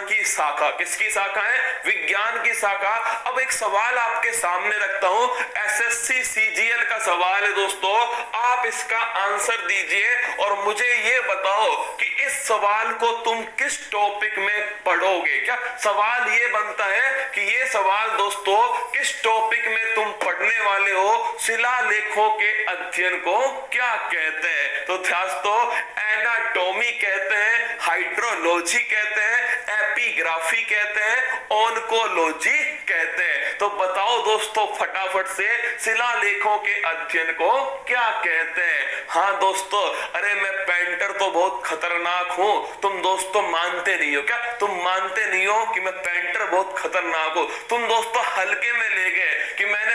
की शाखा। किसकी शाखा है? विज्ञान की शाखा। अब एक सवाल आपके सामने रखता हूं, एसएससी सीजीएल का सवाल है दोस्तों, आप इसका आंसर दीजिए और मुझे ये बताओ कि इस सवाल को तुम किस टॉपिक में पढ़ोगे। क्या सवाल ये बनता है कि ये सवाल दोस्तों किस टॉपिक में तुम पढ़ने वाले हो, शिलालेखों के अध्ययन को क्या कहते हैं? तो दोस्तों एनाटॉमी कहते हैं, हाइड्रोलॉजी कहते हैं, एपिग्राफी कहते हैं, ऑन्कोलॉजी कहते हैं। तो बताओ दोस्तों फटाफट से शिलालेखों के अध्ययन को क्या कहते हैं? हाँ दोस्तों, अरे मैं पेंटर तो बहुत खतरनाक हूं, तुम दोस्तों मानते नहीं हो। क्या तुम मानते नहीं हो कि मैं पेंटर बहुत खतरनाक हूं? तुम दोस्तों हल्के में ले गए कि मैंने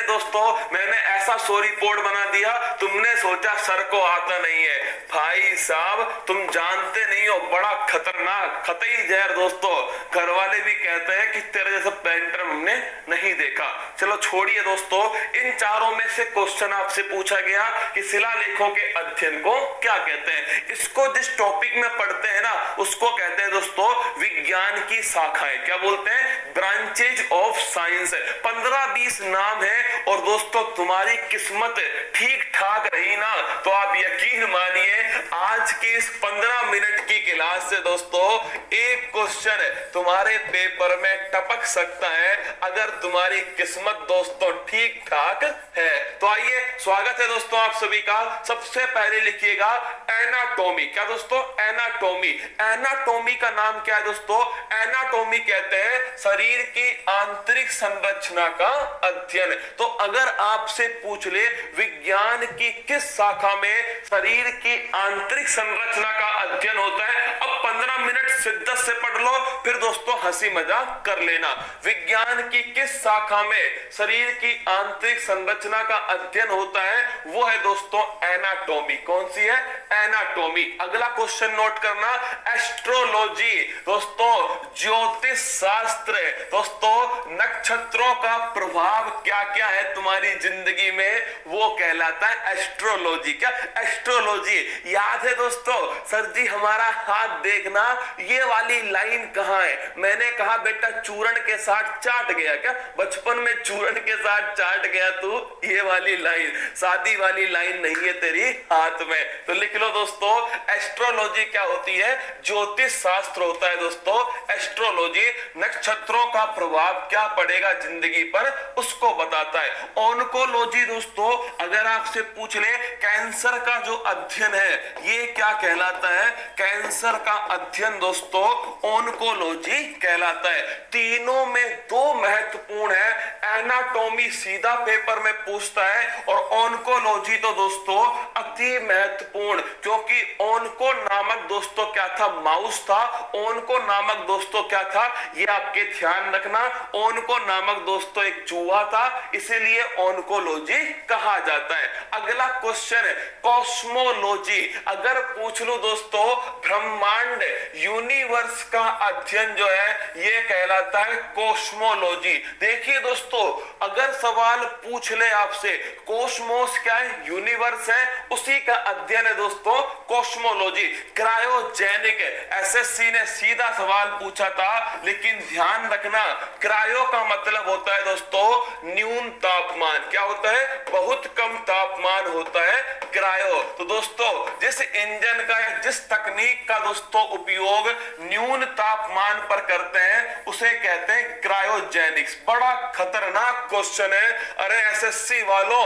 ऐसा सो रिपोर्ट बना दिया, तुमने सोचा सर को आता नहीं है। भाई साहब तुम जानते नहीं हो, बड़ा खतरनाक कतई जहर दोस्तों। घर वाले भी कहते हैं कि तेरे जैसा पेंटर हमने नहीं देखा। चलो छोड़िए दोस्तों, इन चारों में से क्वेश्चन आपसे पूछा गया कि शिलालेखों के अध्ययन को क्या कहते हैं। इसको जिस टॉपिक में पढ़ते हैं ना उसको कहते हैं दोस्तों विज्ञान की शाखाएं। क्या बोलते हैं? Branches of science. 15-20 नाम है और दोस्तों तुम्हारी किस्मत ठीक ठाक रही ना तो आप यकीन मानिए आज की इस 15 मिनट की क्लास से दोस्तों एक क्वेश्चन तुम्हारे पेपर में टपक सकता है अगर तुम्हारी किस्मत दोस्तों ठीक ठाक है। तो आइए, स्वागत है दोस्तों आप सभी का। सबसे पहले लिखिएगा एनाटॉमी। क्या दोस्तों? एनाटॉमी। एनाटॉमी का नाम क्या है दोस्तों? एनाटॉमी कहते हैं शरीर की आंतरिक संरचना का अध्ययन। तो अगर आपसे पूछ ले विज्ञान की किस शाखा में शरीर की आंतरिक संरचना का अध्ययन होता है, अब 15 मिनट शिद्दत से पढ़ लो, फिर दोस्तों हंसी मजाक कर लेना। विज्ञान की किस शाखा में शरीर की आंतरिक संरचना का अध्ययन होता है, वो है दोस्तों एनाटॉमी। कौन सी है? एनाटॉमी। अगला क्वेश्चन नोट करना, एस्ट्रोलॉजी। दोस्तों ज्योतिष शास्त्र। दोस्तों नक्षत्रों का प्रभाव क्या क्या है तुम्हारी जिंदगी में, वो कहलाता है एस्ट्रोलॉजी। क्या? एस्ट्रोलॉजी। याद है दोस्तों? सर जी हमारा हाथ देखना, ये वाली लाइन कहाँ है? मैंने कहा बेटा चूरण के साथ चाट गया। क्या बचपन में चूरण के साथ चाट गया तू? ये वाली लाइन, शादी वाली लाइन नहीं है तेरी हाथ में। तो लिख लो दोस्तों, एस्ट्रोलॉजी क्या होती है? ज्योतिष शास्त्र होता है दोस्तों एस्ट्रोलॉजी। नक्षत्रों का प्रभाव क्या पड़ेगा जिंदगी पर उसको बताता है। ऑन्कोलॉजी दोस्तों अगर आपसे पूछ ले कैंसर का जो अध्ययन है ये क्या कहलाता है? कैंसर का अध्ययन दोस्तों ऑन्कोलॉजी कहलाता है। तीनों में दो महत्वपूर्ण है, एनाटॉमी सीधा पेपर में पूछता है और ऑन्कोलॉजी तो दोस्तों अति महत्वपूर्ण, क्योंकि ऑन्को नामक दोस्तों क्या था? माउस था। ऑन्को नामक दोस्तों क्या था? ये आपके ध्यान रखना, ऑन्को नामक दोस्तों एक चूहा था, इसीलिए ऑन्कोलॉजी कहा जाता है। अगला क्वेश्चन है कॉस्मोलॉजी। अगर पूछ लो दोस्तों ब्रह्मांड यूनिवर्स का अध्ययन जो है ये कहलाता है कॉस्मोलॉजी। देखिए दोस्तों अगर सवाल पूछ ले आपसे कॉस्मोस क्या है? यूनिवर्स है, उसी का अध्ययन है दोस्तों कॉस्मोलॉजी। क्रायोजेनिक, एसएससी ने सीधा सवाल पूछा था लेकिन ध्यान रखना क्रायो का मतलब होता है दोस्तों न्यून तापमान। क्या होता है? बहुत कम तापमान होता है क्रायो। तो दोस्तों जिस इंजन का या जिस तकनीक का दोस्तों उपयोग न्यून तापमान पर करते हैं उसे कहते हैं क्रायोजेनिक्स। बड़ा खतरनाक क्वेश्चन है। अरे एसएससी वालों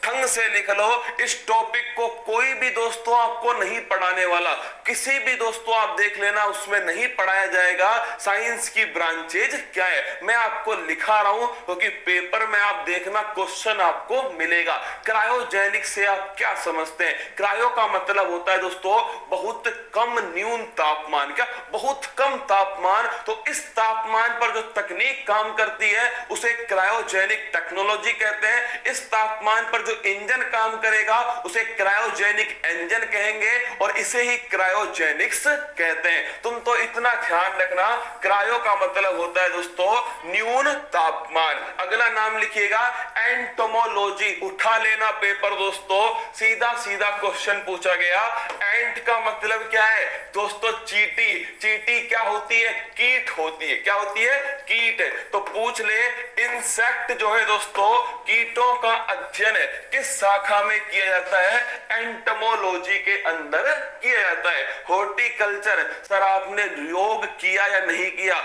ढंग से लिख लो, इस टॉपिक को कोई भी दोस्तों आपको नहीं पढ़ाने वाला। किसी भी दोस्तों आप देख लेना उसमें नहीं पढ़ाया जाएगा साइंस की ब्रांचेज क्या है। मैं आपको लिखा रहा हूं क्योंकि पेपर में आप देखना क्वेश्चन आपको मिलेगा। क्रायोजेनिक से आप क्या समझते हैं? क्रायो का मतलब होता है दोस्तों बहुत कम न्यून तापमान। क्या? बहुत कम तापमान। तो इस तापमान पर जो तकनीक काम करती है उसे क्रायोजेनिक टेक्नोलॉजी कहते हैं। इस तापमान पर जो इंजन काम करेगा उसे क्रायोजेनिक इंजन कहेंगे और इसे ही क्रायोजेनिक्स कहते हैं। तुम तो इतना ध्यान रखना, क्रायो का मतलब होता है दोस्तों न्यून तापमान। अगला नाम लिखिएगा एंटोमोलॉजी। उठा लेना पेपर दोस्तों, सीधा सीधा क्वेश्चन पूछा गया। एंट का मतलब क्या है दोस्तों? चींटी। चींटी क्या होती है? कीट होती है। क्या होती है? कीट। तो पूछ ले इंसेक्ट जो है दोस्तों, कीटों का अध्ययन किस शाखा में किया जाता है? एंटोमोलॉजी के अंदर किया जाता है। हॉर्टिकल्चर, सर आपने योग किया या नहीं किया?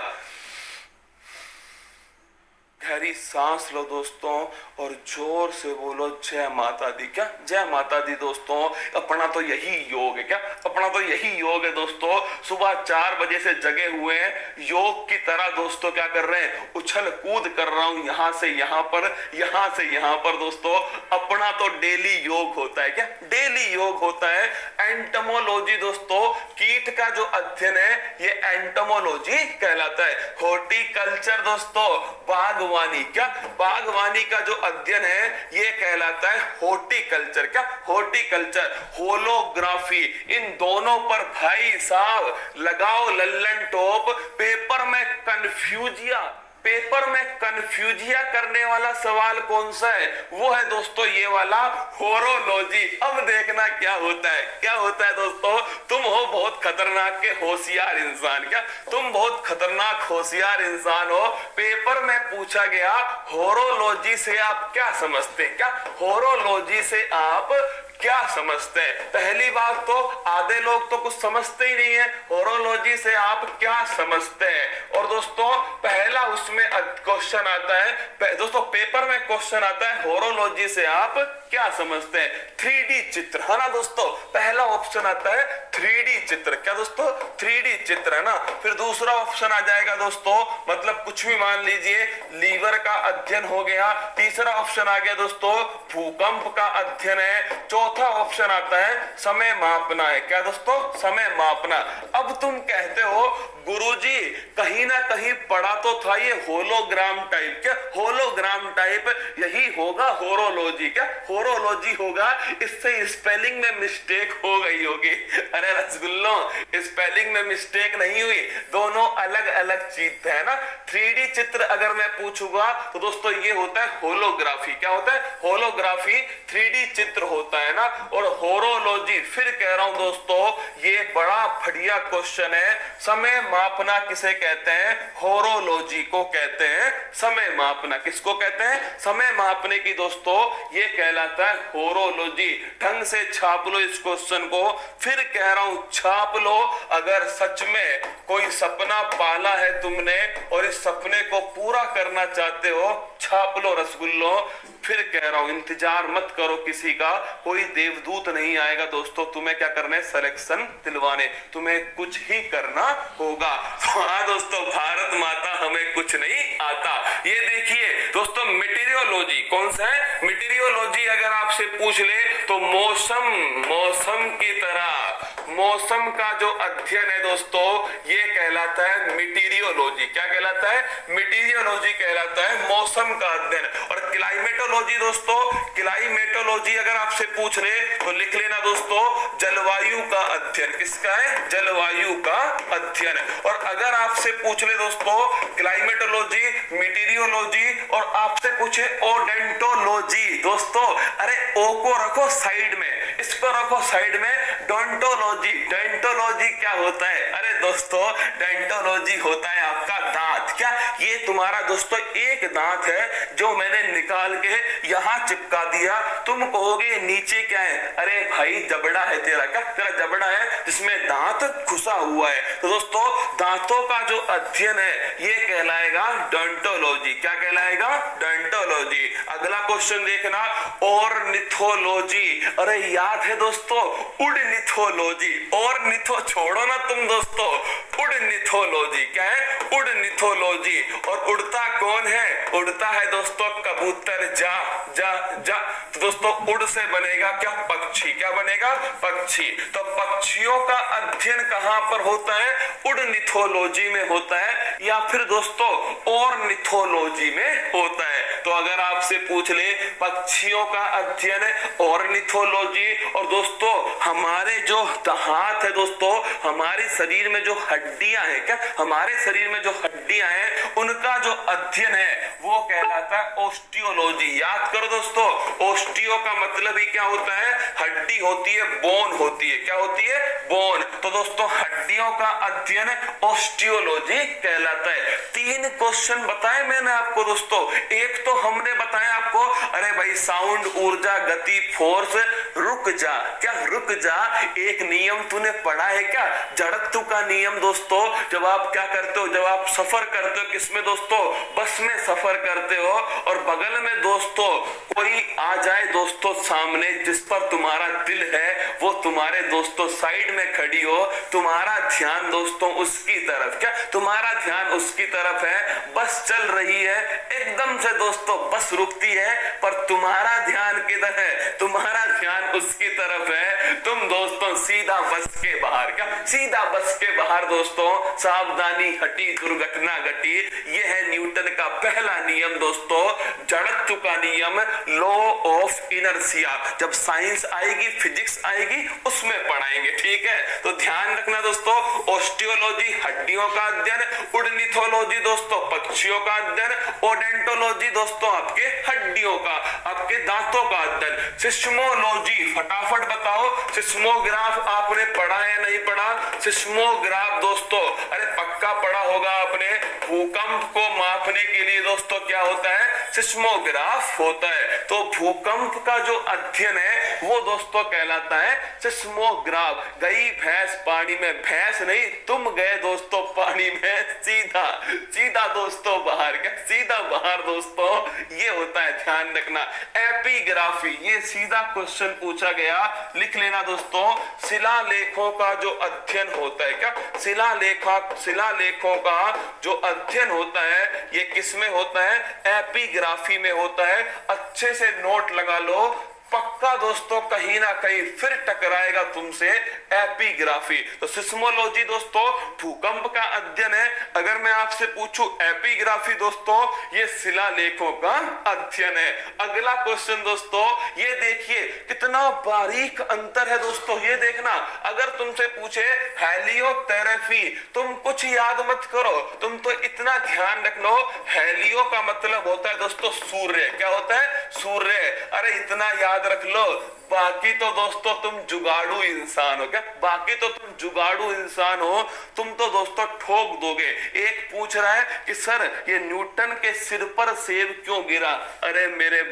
गहरी सांस लो दोस्तों और जोर से बोलो जय माता दी। क्या जय माता दी दोस्तों? अपना तो यही योग है। क्या अपना तो यही योग है दोस्तों? सुबह 4 बजे से जगे हुए हैं, योग की तरह दोस्तों क्या कर रहे हैं? उछल कूद कर रहा हूं, यहां से यहां पर, यहां से यहां पर दोस्तों। अपना तो डेली योग होता है। क्या डेली योग होता है? एंटोमोलॉजी दोस्तों, कीट का जो अध्ययन है ये एंटोमोलॉजी कहलाता है। हॉर्टिकल्चर दोस्तों, बागवानी। क्या बागवानी का जो अध्ययन है ये कहलाता है हॉर्टिकल्चर। क्या हॉर्टिकल्चर। होलोग्राफी, इन दोनों पर भाई साहब लगाओ लल्लन टॉप। पेपर में कंफ्यूजिया करने वाला सवाल कौन सा है? वो है दोस्तों ये वाला, होरोलॉजी। अब देखना क्या होता है। क्या होता है दोस्तों? तुम हो बहुत खतरनाक के होशियार इंसान। क्या तुम बहुत खतरनाक होशियार इंसान हो? पेपर में पूछा गया होरोलॉजी से आप क्या समझते हैं? क्या होरोलॉजी से आप क्या समझते हैं? पहली बात तो आधे लोग तो कुछ समझते ही नहीं है। होरोलॉजी से आप क्या समझते हैं? और दोस्तों पहला उसमें क्वेश्चन आता है दोस्तों, पेपर में क्वेश्चन आता है होरोलॉजी से आप क्या समझते हैं? 3D चित्र, है ना दोस्तों? पहला ऑप्शन आता है 3D चित्र। क्या दोस्तों? 3D चित्र, है ना? फिर दूसरा ऑप्शन आ जाएगा दोस्तों, मतलब कुछ भी मान लीजिए, लीवर का अध्ययन हो गया। तीसरा ऑप्शन आ गया दोस्तों, भूकंप का अध्ययन है। चौथा ऑप्शन आता है समय मापना है। क्या दोस्तों? समय मापना। अब तुम कहते हो गुरुजी कहीं ना कहीं पढ़ा तो था ये होलोग्राम टाइप। क्या होलोग्राम टाइप? यही होगा होरोलॉजी। क्या होरोलॉजी होगा? इससे स्पेलिंग में मिस्टेक हो गई होगी। अरे रसगुल्लो, स्पेलिंग में मिस्टेक नहीं हुई, दोनों अलग अलग चीज है ना। 3D चित्र अगर मैं पूछूंगा तो दोस्तों ये होता है होलोग्राफी। क्या होता है? होलोग्राफी 3D चित्र होता है ना। और होरोलॉजी, फिर कह रहा हूं दोस्तों, ये बड़ा बढ़िया क्वेश्चन है। समय मापना किसे कहते हैं? होरोलॉजी को कहते हैं समय मापना। किसको कहते हैं? समय मापने की दोस्तों ये कहलाता है होरोलॉजी। ढंग से छाप लो इस क्वेश्चन को। फिर कह रहा हूं छाप लो। अगर सच में कोई सपना पाला है तुमने और इस सपने को पूरा करना चाहते हो, छाप लो रसगुल्लो। फिर कह रहा हूं इंतजार मत करो किसी का, कोई देवदूत नहीं आएगा दोस्तों तुम्हें क्या करना है? सिलेक्शन दिलवाने। तुम्हें कुछ ही करना होगा। हाँ दोस्तों, भारत माता हमें कुछ नहीं आता। ये देखिए दोस्तों, मेटीरियोलॉजी कौन सा है? मेटीरियोलॉजी अगर आपसे पूछ ले तो मौसम की तरह, मौसम का जो अध्ययन है दोस्तों ये कहलाता है मेटीरियोलॉजी। क्या कहलाता है? मेटीरियोलॉजी कहलाता है मौसम का अध्ययन। और क्लाइमेटोलॉजी दोस्तों, क्लाइमेटोलॉजी अगर आपसे पूछ ले तो लिख लेना दोस्तों, जलवायु का अध्ययन। किसका है? जलवायु का अध्ययन। और अगर आपसे पूछ ले दोस्तों क्लाइमेटोलॉजी, मेटीरियोलॉजी और आपसे पूछे ओडेंटोलॉजी दोस्तों, अरे ओ को रखो साइड में, इसको रखो साइड में, डोंटोलॉजी। डेंटोलॉजी क्या होता है? अरे दोस्तों डेंटोलॉजी होता है आपका दांत। क्या ये तुम्हारा दोस्तों एक दांत है जो मैंने निकाल के यहां चिपका दिया, तुम कहोगे नीचे क्या है? अरे भाई जबड़ा है तेरा। क्या तेरा जबड़ा है जिसमें दांत घुसा हुआ है। तो दोस्तों दांतों का जो अध्ययन है ये कहलाएगा डेंटोलॉजी। क्या कहलाएगा? डेंटोलॉजी। अगला क्वेश्चन देखना, ऑर्निथोलॉजी। अरे याद है दोस्तों, उड़निथोलॉजी। और निथो छोड़ो ना तुम दोस्तों, उड़निथोलॉजी। क्या है? उड़निथोलॉजी। और उड़ता कौन है? उड़ता है दोस्तों कबूतर। जा जा जा। तो दोस्तों उड़ से बनेगा क्या? पक्षी। क्या बनेगा? पक्षी। तो पक्षियों का अध्ययन कहां पर होता है? उड़निथोलॉजी में होता है, या फिर दोस्तों ऑर्निथोलॉजी में होता है। तो अगर आपसे पूछ ले पक्षियों का अध्ययन ऑर्निथोलॉजी, और दोस्तों हमारे जो हाथ है दोस्तों, हमारे शरीर में जो हड्डियां हैं, क्या हमारे शरीर में जो हड्डियां हैं उनका जो अध्ययन है वो कहलाता है ओस्टियोलॉजी। याद करो दोस्तों, ओस्टियो का मतलब ही क्या होता है, हड्डी होती है, बोन होती है, क्या होती है, बोन। तो दोस्तों हड्डियों का अध्ययन ओस्टियोलॉजी कहलाता है। 3 क्वेश्चन बताए मैंने आपको दोस्तों। एक तो हमने बताया आपको, अरे भाई साउंड, ऊर्जा, गति, फोर्स, रुक जा, क्या रुक जा, एक नियम तूने पढ़ा है क्या, जड़त्व का नियम दोस्तों। जब आप क्या करते हो, जब आप सफर करते हो, किसमें दोस्तों, बस में सफर करते हो, और बगल में दोस्तों कोई आ जाए दोस्तों सामने जिस पर तुम्हारा दिल है, वो तुम्हारे दोस्तों साइड में खड़ी हो, तुम्हारा ध्यान दोस्तों उसकी तरफ, क्या तुम्हारा ध्यान उसकी तरफ है, बस चल रही है, एकदम से दोस्तों बस रुकती है, पर तुम्हारा ध्यान किधर है, तुम्हारा ध्यान उसकी तरफ है, तुम दोस्तों सीधा बस के बाहर, क्या सीधा बस के बाहर दोस्तों, सावधानी हटी दुर्घटना घटी। यह है न्यूटन का पहला नियम दोस्तों, जड़त्व का नियम, लॉ ऑफ इनर्शिया। जब साइंस आएगी, फिजिक्स आएगी, उसमें पढ़ाएंगे, ठीक है। तो ध्यान रखना दोस्तों, ऑस्टियोलॉजी हड्डियों का अध्ययन, ऑर्निथोलॉजी दोस्तों पक्षियों का अध्ययन, ओडेंटोलॉजी दोस्तों आपके हड्डियों का, आपके दांतों का अध्ययन, सिस्मोलॉजी फटाफट बताओ, सिस्मोग्राफ आपने पढ़ा है नहीं पढ़ा, सिस्मोग्राफ दोस्तों अरे पक्का पढ़ा होगा आपने, भूकंप को मापने के लिए दोस्तों क्या होता है, सिस्मोग्राफ होता है। तो भूकंप का जो अध्ययन है वो दोस्तों कहलाता है सिस्मोग्राफ। गई भैंस पानी में, भैंस नहीं तुम गए दोस्तों पानी में, सीधा सीधा दोस्तों बाहर, क्या सीधा बाहर दोस्तों, ये होता है, ध्यान रखना। एपिग्राफी, ये सीधा क्वेश्चन पूछा गया, लिख लेना दोस्तों, शिलालेखों का जो अध्ययन होता है, क्या शिलालेखों का जो अध्ययन होता है ये किसमें होता है, एपिग्राफी में होता है। अच्छे से नोट लगा लो, पक्का दोस्तों कहीं ना कहीं फिर टकराएगा तुमसे एपिग्राफी। तो सिस्मोलॉजी दोस्तों भूकंप का अध्ययन है, अगर मैं आपसे पूछूं एपिग्राफी दोस्तों ये शिलालेखों का अध्ययन है। अगला क्वेश्चन दोस्तों, ये देखिए कितना बारीक अंतर है दोस्तों, ये देखना, अगर तुमसे पूछे हेलियोथेरेपी, तुम कुछ याद मत करो, तुम तो इतना ध्यान रख लो, हेलियो का मतलब होता है दोस्तों सूर्य, क्या होता है, सूर्य। अरे इतना याद रख लो, बाकी तो दोस्तों तुम जुगाड़ू इंसान हो, क्या बाकी तो तुम जुगाड़ू इंसान हो, तुम तो दोस्तों ठोक दोगे। एक पूछ रहा है कि सर ये न्यूटन के सिर पर सेब क्यों गिरा, अरे मेरे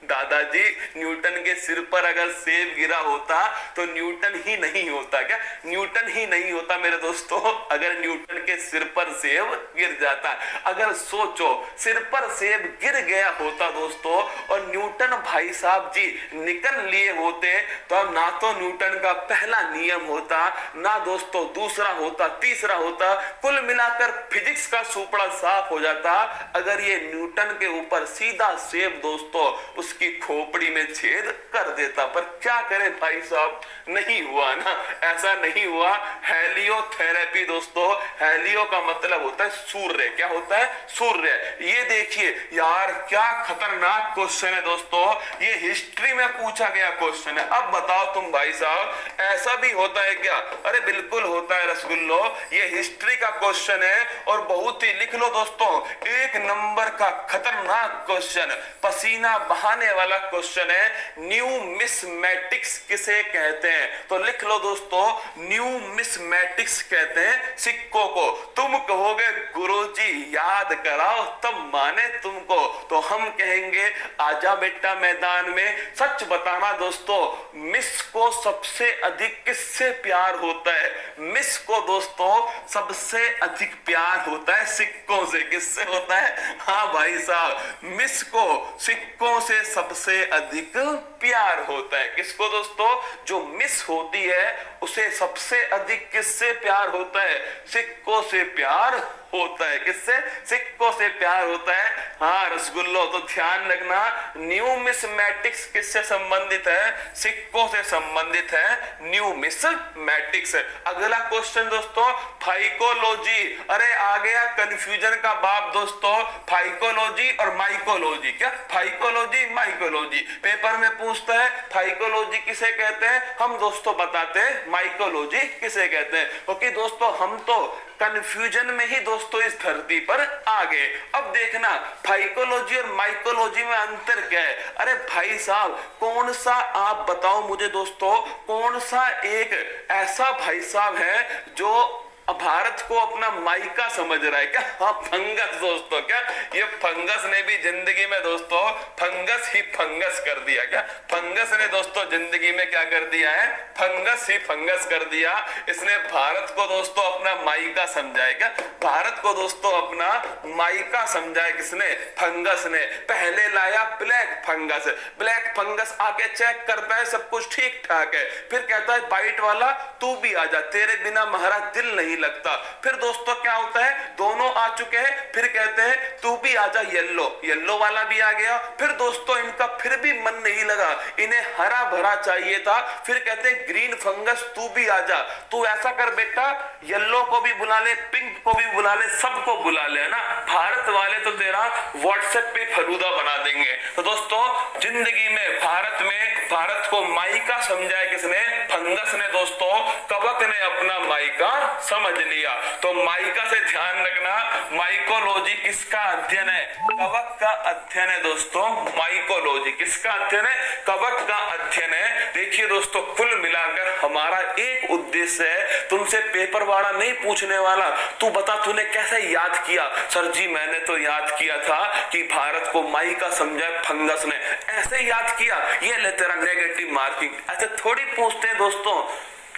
दादाजी न्यूटन के सिर पर अगर सेब गिरा होता तो न्यूटन ही नहीं होता, क्या न्यूटन ही नहीं होता मेरे दोस्तों, अगर न्यूटन के सिर पर सेब गिर जाता। अगर सोचो सिर पर सेब गिर गया होता दोस्तों और न्यूटन भाई साहब जी निकल लिए होते तो ना तो न्यूटन का पहला नियम होता, ना दोस्तों दूसरा होता, तीसरा होता, कुल मिलाकर फिजिक्स का सुपड़ा साफ हो जाता अगर ये न्यूटन के ऊपर सीधा सेब दोस्तों उसकी खोपड़ी में छेद कर देता। पर क्या करें भाई साहब, नहीं हुआ ना, ऐसा नहीं हुआ। हेलियोथेरेपी दोस्तों, हेलियो का मतलब होता है सूर्य, क्या होता है, सूर्य। ये देखिए यार क्या खतरनाक क्वेश्चन है दोस्तों, ये हिस्ट्री में पूछा गया क्वेश्चन है। अब बताओ तुम भाई साहब ऐसा भी होता है क्या, अरे बिल्कुल होता है रसगुल्लो, ये हिस्ट्री का क्वेश्चन है और बहुत ही लिख लो दोस्तों, 1 नंबर का खतरनाक क्वेश्चन, पसीना बहाने वाला क्वेश्चन है। न्यूमिस्मैटिक्स किसे कहते हैं, तो लिख लो दोस्तों, न्यूमिस्मैटिक्स कहते हैं सिक्कों को। तुम कहोगे गुरुजी याद कराओ तब माने तुमको, तो हम कहेंगे आजा बेटा मैदान में। सच बताना दोस्तों, मिस को सबसे अधिक किससे प्यार होता है, मिस को दोस्तों सबसे अधिक प्यार होता है सिक्कों से। किससे होता है, हाँ भाई साहब, मिस को सिक्कों से सबसे अधिक प्यार होता है। किसको दोस्तों, जो मिस होती है उसे सबसे अधिक किससे प्यार होता है, सिक्कों से प्यार होता है। किससे? सिक्कों से प्यार होता है। हाँ रसगुल्लो, तो ध्यान रखना न्यूमिस्मैटिक्स किससे संबंधित है? सिक्कों से संबंधित है न्यूमिस्मैटिक्स। अगला क्वेश्चन दोस्तों फाइकोलॉजी। अरे आ गया कंफ्यूजन का बाप दोस्तों, फाइकोलॉजी और माइकोलॉजी। क्या फाइकोलॉजी माइकोलॉजी? पेपर में पूछता है फाइकोलॉजी किसे कहते हैं, हम दोस्तों बताते हैं माइकोलॉजी किसे कहते हैं, क्योंकि दोस्तों हम तो कंफ्यूजन में ही दोस्तों इस धरती पर आ गए। अब देखना फाइकोलॉजी और माइकोलॉजी में अंतर क्या है। अरे भाई साहब कौन सा, आप बताओ मुझे दोस्तों, कौन सा एक ऐसा भाई साहब है जो भारत को अपना मायका समझ रहा है? क्या? हाँ फंगस दोस्तों। क्या ये फंगस ने भी जिंदगी में दोस्तों फंगस ही फंगस कर दिया। क्या फंगस ने दोस्तों जिंदगी में क्या कर दिया है? फंगस ही फंगस कर दिया। इसने भारत को दोस्तों अपना मायका समझा है। क्या भारत को दोस्तों अपना मायका समझा है? किसने? फंगस ने। पहले लाया ब्लैक फंगस, ब्लैक फंगस आके चेक करता है सब कुछ ठीक ठाक है, फिर कहता है व्हाइट वाला तू भी आजा, तेरे बिना महाराज दिल नहीं लगता। फिर दोस्तों क्या होता है, दोनों आ चुके हैं, फिर कहते हैं तू भी आजा येलो, येलो वाला भी आ गया। फिर दोस्तों इनका फिर भी मन नहीं लगा, इन्हें हरा भरा चाहिए था, फिर कहते हैं ग्रीन फंगस तू भी आजा। तू ऐसा कर बेटा येलो को भी बुला ले, पिंक को भी बुला ले, सबको बुला ले ना, भारत वाले तो तेरा व्हाट्सएप पे फरूदा बना देंगे। तो दोस्तों जिंदगी में भारत को मायका समझा है किसने? फंगस ने दोस्तों, कवक ने अपना मायका समझ लिया। तो माइका से ध्यान रखना, माइकोलॉजी किसका अध्ययन है? कवक का अध्ययन है दोस्तों। माइकोलॉजी किसका अध्ययन है? कवक का अध्ययन है। देखिए दोस्तों कुल मिलाकर हमारा एक उद्देश्य है, तुमसे पेपर वाला नहीं पूछने वाला तू बता तूने कैसे याद किया। सर जी मैंने तो याद किया था कि भारत को माइका समझा फंगस ने, ऐसे याद किया, ये ले तेरा नेगेटिव मार्किंग। ऐसे थोड़ी पूछते हैं दोस्तों।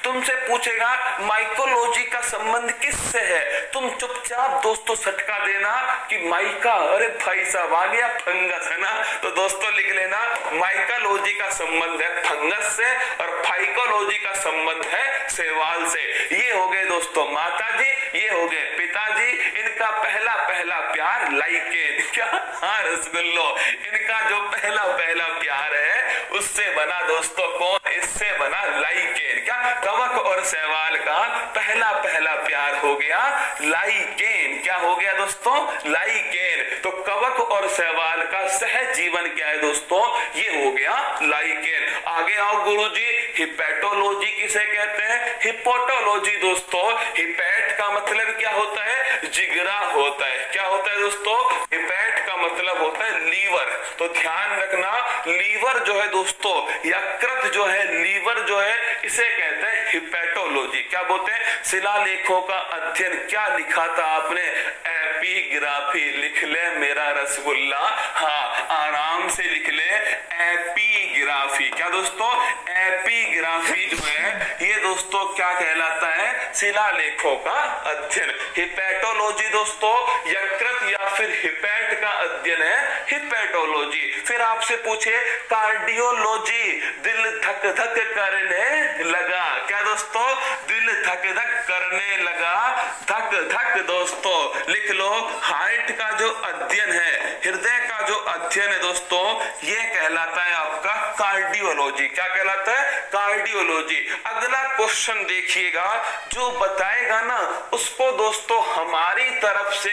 तुमसे पूछेगा माइकोलॉजी का संबंध किससे है, तुम चुपचाप दोस्तों सटका देना कि माइका, अरे भाई साहब आ गया फंगस है ना, तो दोस्तों लिख लेना माइकोलॉजी का संबंध है फंगस से और फाइकोलॉजी का संबंध है शैवाल से। ये हो गए दोस्तों माता जी, ये हो गए पिताजी, इनका पहला प्यार लाइकेन। क्या? हाँ रसगुल्लो, इनका जो पहला प्यार है उससे बना दोस्तों कौन? इससे बना लाइकेन। क्या? कवक और शैवाल का पहला प्यार हो गया लाइकेन। क्या हो गया दोस्तों? लाइकेन। तो कवक और शैवाल का सहज जीवन क्या है दोस्तों? ये हो गया लाइकेन। आगे आओ गुरुजी, हिपैटोलॉजी किसे कहते हैं? हिपोटोलॉजी दोस्तों, हिपैट का मतलब क्या होता है? जिगरा होता है। क्या होता है दोस्तों? हिपैट का मतलब होता है लीवर। तो ध्यान रखना लीवर जो है दोस्तों, यकृत जो है, लीवर जो है, इसे कहते हैं हिपैटोलॉजी। क्या बोलते हैं? शिलालेखों का अध्ययन। क्या लिखा था आपने? एपिग्राफी। लिख ले मेरा रसगुल्ला, हाँ आराम से लिख ले एपिग्राफी। क्या दोस्तों? एपिग्राफी जो है ये दोस्तों क्या कहलाता है? शिलालेखों का अध्ययन। हिपैटोलॉजी दोस्तों यकृत या फिर हिपैट का अध्ययन है हिपैटोलॉजी। फिर आपसे पूछे कार्डियोलॉजी, दिल धक धक करने लगा। क्या दोस्तों? दिल धक धक करने लगा, धक धक दोस्तों लिख लो। हार्ट का जो अध्ययन है, हृदय का जो अध्ययन है दोस्तों, ये कहलाता है आपका कार्डियोलॉजी। क्या कहलाता है? कार्डियोलॉजी। अगला क्वेश्चन देखिएगा, जो बताएगा ना उसको दोस्तों हमारी तरफ से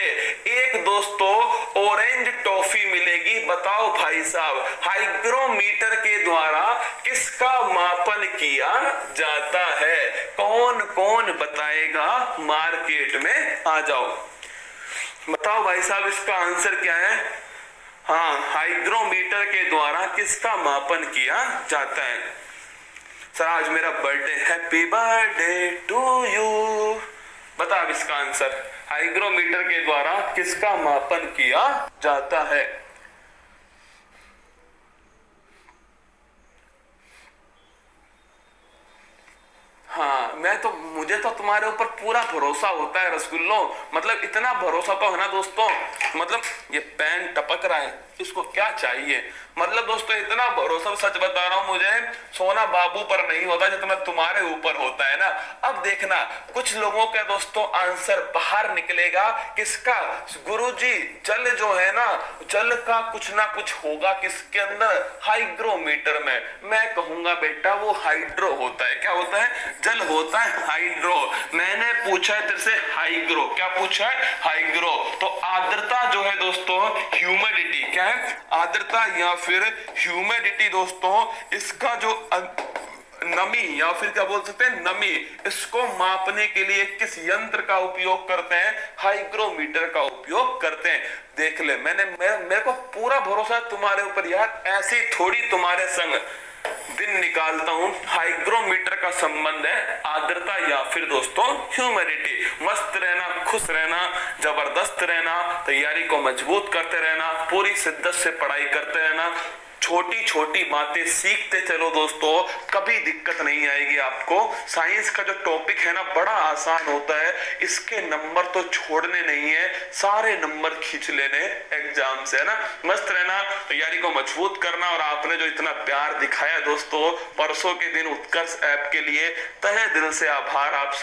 एक दोस्तों ऑरेंज टॉफी मिलेगी। बताओ भाई साहब, हाइग्रोमीटर के द्वारा किसका मापन किया जाता है? कौन कौन बताएगा? मार्केट में आ जाओ, बताओ भाई साहब इसका आंसर क्या है? हाँ, हाइग्रोमीटर के द्वारा किसका मापन किया जाता है? सर आज मेरा birthday, happy birthday to you. बता अब इसका आंसर, हाइग्रोमीटर के द्वारा किसका मापन किया जाता है? हाँ, मुझे तो तुम्हारे ऊपर पूरा भरोसा होता है रसगुल्लो। मतलब इतना भरोसा तो है ना दोस्तों, मतलब ये पेन टपक रहा है, इसको क्या चाहिए। मतलब दोस्तों इतना भरोसा, सच बता रहा हूं, मुझे सोना बाबू पर नहीं होता जितना तुम्हारे ऊपर होता है ना। अब देखना कुछ लोगों का दोस्तों आंसर बाहर निकलेगा, किसका, गुरुजी जल जो है ना, जल का कुछ ना कुछ होगा किसके अंदर, हाइग्रोमीटर में। मैं कहूंगा बेटा वो हाइड्रो होता है। क्या होता है, जल होता है हाइड्रो। मैंने पूछा है तेरे से हाइग्रो, क्या पूछा है, हाइग्रो। तो आर्द्रता जो है दोस्तों, ह्यूमिडिटी, क्या है, आर्द्रता या फिर ह्यूमिडिटी दोस्तों, इसका जो नमी या फिर क्या बोल सकते हैं, नमी, इसको मापने के लिए किस यंत्र का उपयोग करते हैं, हाइग्रोमीटर का उपयोग करते हैं। देख ले, मेरे को पूरा भरोसा है तुम्हारे ऊपर यार, ऐसी थोड़ी तुम्हारे संग दिन निकालता हूं। हाइग्रोमीटर का संबंध है आर्द्रता या फिर दोस्तों ह्यूमिडिटी। मस्त रहना, खुश रहना, जबरदस्त रहना, तैयारी को मजबूत करते रहना, पूरी शिद्दत से पढ़ाई करते रहना, छोटी छोटी बातें सीखते चलो दोस्तों, कभी दिक्कत नहीं आएगी आपको। साइंस का जो टॉपिक है ना बड़ा आसान होता है, इसके नंबर तो छोड़ने नहीं है, सारे नंबर खींच लेने एग्जाम से, है ना। मस्त रहना, तैयारी को मजबूत करना, और आपने जो इतना प्यार दिखाया दोस्तों परसों के दिन उत्कर्ष ऐप के लिए, तहे दिल से आभार आप